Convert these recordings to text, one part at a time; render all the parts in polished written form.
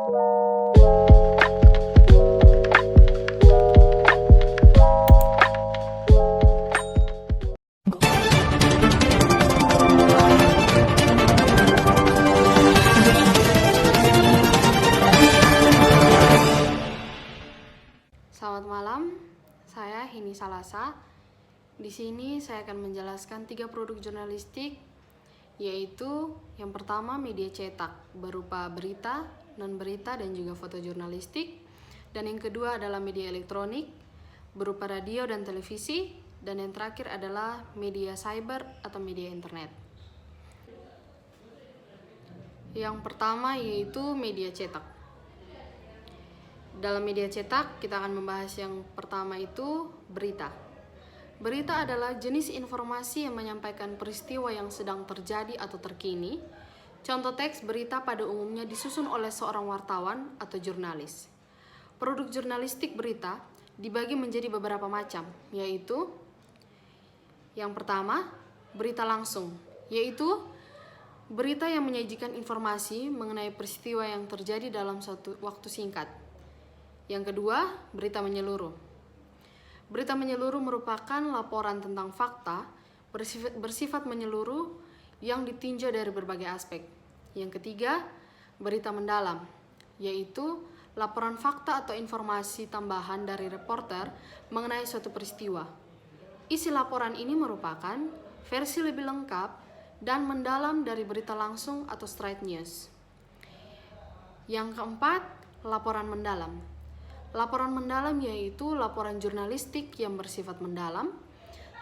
Selamat malam, saya Hini Salasa. Di sini saya akan menjelaskan 3 produk jurnalistik, yaitu yang pertama media cetak berupa berita, non-berita, dan juga fotojurnalistik. Dan yang kedua adalah media elektronik berupa radio dan televisi. Dan yang terakhir adalah media cyber atau media internet. Yang pertama yaitu media cetak. Dalam media cetak, kita akan membahas yang pertama itu berita. Berita adalah jenis informasi yang menyampaikan peristiwa yang sedang terjadi atau terkini. Contoh teks berita pada umumnya disusun oleh seorang wartawan atau jurnalis. Produk jurnalistik berita dibagi menjadi beberapa macam, yaitu yang pertama, berita langsung, yaitu berita yang menyajikan informasi mengenai peristiwa yang terjadi dalam suatu waktu singkat. Yang kedua, berita menyeluruh. Berita menyeluruh merupakan laporan tentang fakta bersifat menyeluruh yang ditinjau dari berbagai aspek. Yang ketiga, berita mendalam, yaitu laporan fakta atau informasi tambahan dari reporter mengenai suatu peristiwa. Isi laporan ini merupakan versi lebih lengkap dan mendalam dari berita langsung atau straight news. Yang keempat, laporan mendalam. Laporan mendalam yaitu laporan jurnalistik yang bersifat mendalam,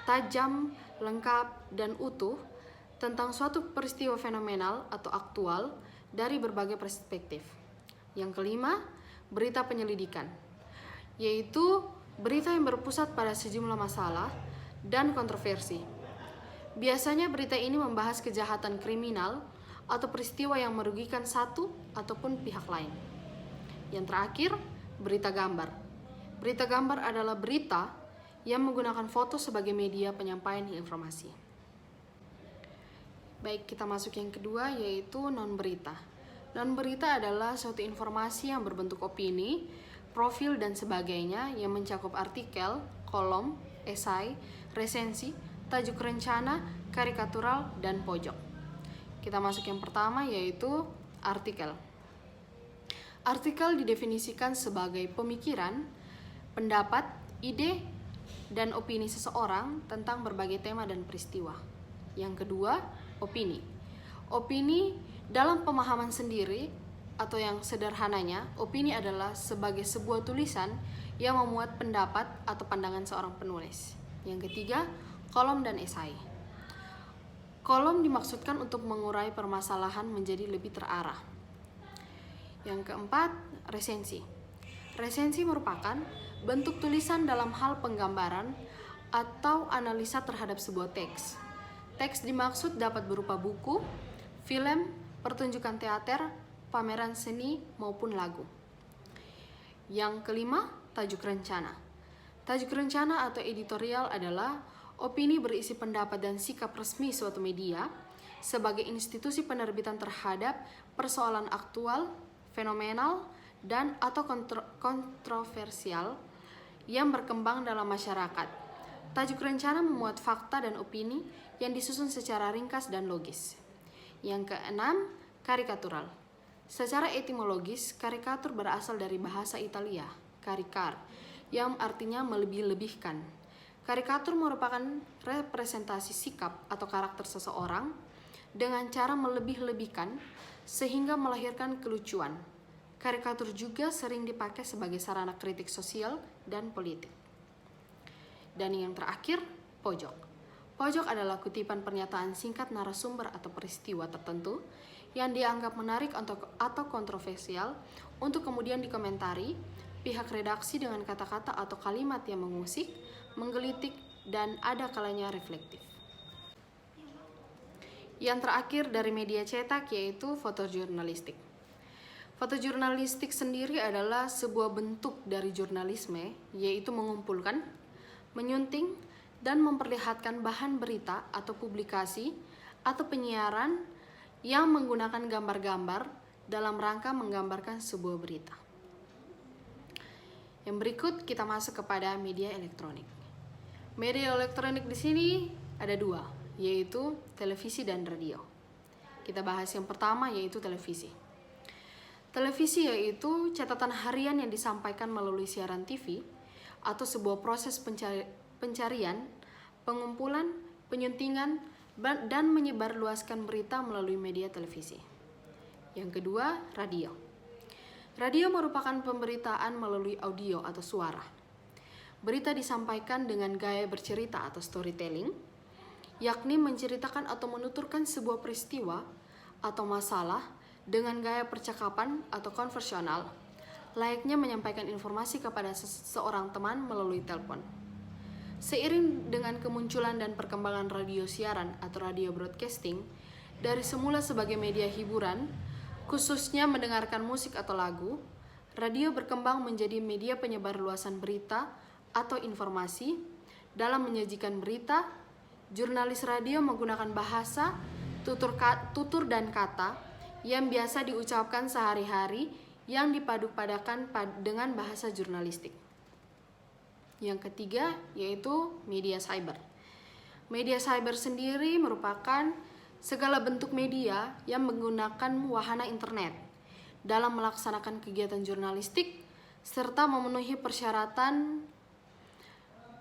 tajam, lengkap, dan utuh tentang suatu peristiwa fenomenal atau aktual dari berbagai perspektif. Yang kelima, berita penyelidikan, yaitu berita yang berpusat pada sejumlah masalah dan kontroversi. Biasanya berita ini membahas kejahatan kriminal atau peristiwa yang merugikan satu ataupun pihak lain. Yang terakhir, berita gambar. Berita gambar adalah berita yang menggunakan foto sebagai media penyampaian informasi. Baik, kita masuk yang kedua yaitu non-berita. Non-berita adalah suatu informasi yang berbentuk opini, profil, dan sebagainya yang mencakup artikel, kolom, esai, resensi, tajuk rencana, karikatural, dan pojok. Kita masuk yang pertama yaitu artikel. Artikel didefinisikan sebagai pemikiran, pendapat, ide, dan opini seseorang tentang berbagai tema dan peristiwa. Yang kedua, opini. Opini dalam pemahaman sendiri atau yang sederhananya, opini adalah sebagai sebuah tulisan yang memuat pendapat atau pandangan seorang penulis. Yang ketiga, kolom dan esai. Kolom dimaksudkan untuk mengurai permasalahan menjadi lebih terarah. Yang keempat, resensi. Resensi merupakan bentuk tulisan dalam hal penggambaran atau analisa terhadap sebuah teks. Teks dimaksud dapat berupa buku, film, pertunjukan teater, pameran seni, maupun lagu. Yang kelima, tajuk rencana. Tajuk rencana atau editorial adalah opini berisi pendapat dan sikap resmi suatu media sebagai institusi penerbitan terhadap persoalan aktual, fenomenal, dan atau kontroversial yang berkembang dalam masyarakat. Tajuk rencana memuat fakta dan opini yang disusun secara ringkas dan logis. Yang keenam, karikatural. Secara etimologis, karikatur berasal dari bahasa Italia, caricar, yang artinya melebih-lebihkan. Karikatur merupakan representasi sikap atau karakter seseorang dengan cara melebih-lebihkan sehingga melahirkan kelucuan. Karikatur juga sering dipakai sebagai sarana kritik sosial dan politik. Dan yang terakhir, pojok. Pojok adalah kutipan pernyataan singkat narasumber atau peristiwa tertentu yang dianggap menarik atau kontroversial untuk kemudian dikomentari pihak redaksi dengan kata-kata atau kalimat yang mengusik, menggelitik, dan ada kalanya reflektif. Yang terakhir dari media cetak yaitu fotojurnalistik. Fotojurnalistik sendiri adalah sebuah bentuk dari jurnalisme, yaitu mengumpulkan, menyunting, dan memperlihatkan bahan berita atau publikasi atau penyiaran yang menggunakan gambar-gambar dalam rangka menggambarkan sebuah berita. Yang berikut kita masuk kepada media elektronik. Media elektronik di sini ada dua, yaitu televisi dan radio. Kita bahas yang pertama, yaitu televisi. Televisi yaitu catatan harian yang disampaikan melalui siaran TV atau sebuah proses pencarian, pengumpulan, penyuntingan, dan menyebarluaskan berita melalui media televisi. Yang kedua, radio. Radio merupakan pemberitaan melalui audio atau suara. Berita disampaikan dengan gaya bercerita atau storytelling, yakni menceritakan atau menuturkan sebuah peristiwa atau masalah dengan gaya percakapan atau konversional, layaknya menyampaikan informasi kepada seorang teman melalui telepon. Seiring dengan kemunculan dan perkembangan radio siaran atau radio broadcasting, dari semula sebagai media hiburan, khususnya mendengarkan musik atau lagu, radio berkembang menjadi media penyebar luasan berita atau informasi. Dalam menyajikan berita, jurnalis radio menggunakan bahasa, tutur dan kata yang biasa diucapkan sehari-hari yang dipaduk-padakan dengan bahasa jurnalistik. Yang ketiga yaitu media cyber. Media cyber sendiri merupakan segala bentuk media yang menggunakan wahana internet dalam melaksanakan kegiatan jurnalistik serta memenuhi persyaratan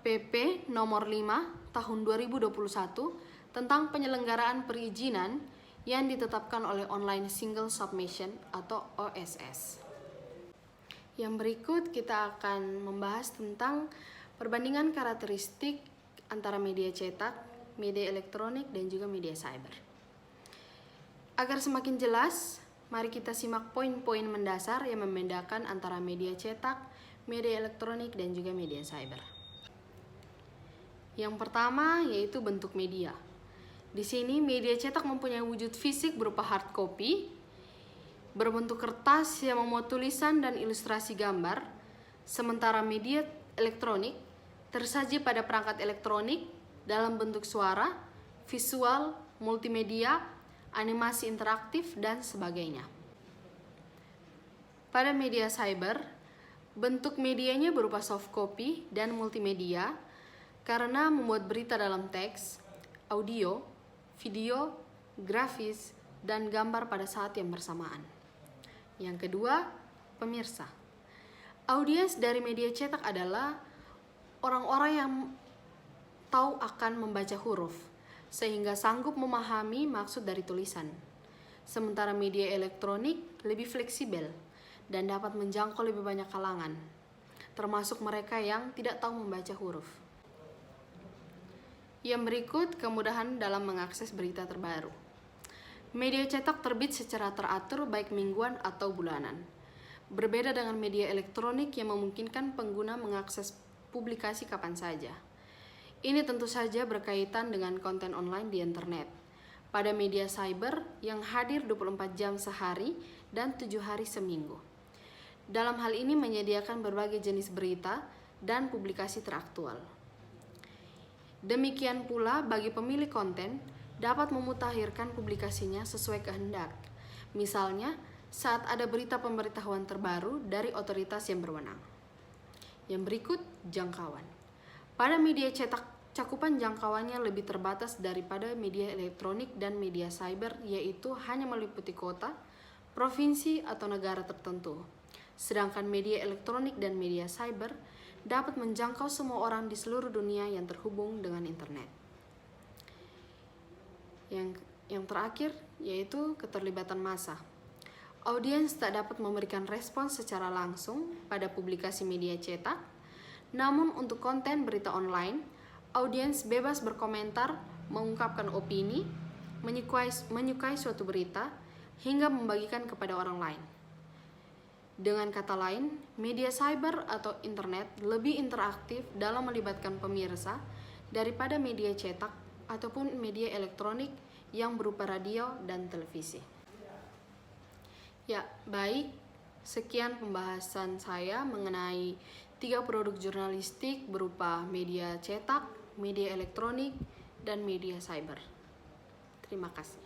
PP nomor 5 tahun 2021 tentang penyelenggaraan perizinan yang ditetapkan oleh Online Single Submission atau OSS. Yang berikut kita akan membahas tentang perbandingan karakteristik antara media cetak, media elektronik, dan juga media cyber. Agar semakin jelas, mari kita simak poin-poin mendasar yang membedakan antara media cetak, media elektronik, dan juga media cyber. Yang pertama yaitu bentuk media. Di sini media cetak mempunyai wujud fisik berupa hard copy, berbentuk kertas yang memuat tulisan dan ilustrasi gambar, sementara media elektronik tersaji pada perangkat elektronik dalam bentuk suara, visual, multimedia, animasi interaktif, dan sebagainya. Pada media cyber, bentuk medianya berupa soft copy dan multimedia karena membuat berita dalam teks, audio, video, grafis, dan gambar pada saat yang bersamaan. Yang kedua, pemirsa. Audiens dari media cetak adalah orang-orang yang tahu akan membaca huruf, sehingga sanggup memahami maksud dari tulisan. Sementara media elektronik lebih fleksibel dan dapat menjangkau lebih banyak kalangan, termasuk mereka yang tidak tahu membaca huruf. Yang berikut, kemudahan dalam mengakses berita terbaru. Media cetak terbit secara teratur baik mingguan atau bulanan. Berbeda dengan media elektronik yang memungkinkan pengguna mengakses publikasi kapan saja. Ini tentu saja berkaitan dengan konten online di internet. Pada media cyber yang hadir 24 jam sehari dan 7 hari seminggu. Dalam hal ini menyediakan berbagai jenis berita dan publikasi teraktual. Demikian pula bagi pemilik konten dapat memutakhirkan publikasinya sesuai kehendak. Misalnya, saat ada berita pemberitahuan terbaru dari otoritas yang berwenang. Yang berikut, jangkauan. Pada media cetak, cakupan jangkauannya lebih terbatas daripada media elektronik dan media cyber, yaitu hanya meliputi kota, provinsi, atau negara tertentu. Sedangkan media elektronik dan media cyber dapat menjangkau semua orang di seluruh dunia yang terhubung dengan internet. Yang terakhir yaitu keterlibatan massa. Audiens tak dapat memberikan respons secara langsung pada publikasi media cetak, namun untuk konten berita online, audiens bebas berkomentar, mengungkapkan opini, menyukai suatu berita, hingga membagikan kepada orang lain. Dengan kata lain, media cyber atau internet lebih interaktif dalam melibatkan pemirsa daripada media cetak ataupun media elektronik yang berupa radio dan televisi. Ya, baik. Sekian pembahasan saya mengenai 3 produk jurnalistik berupa media cetak, media elektronik, dan media cyber. Terima kasih.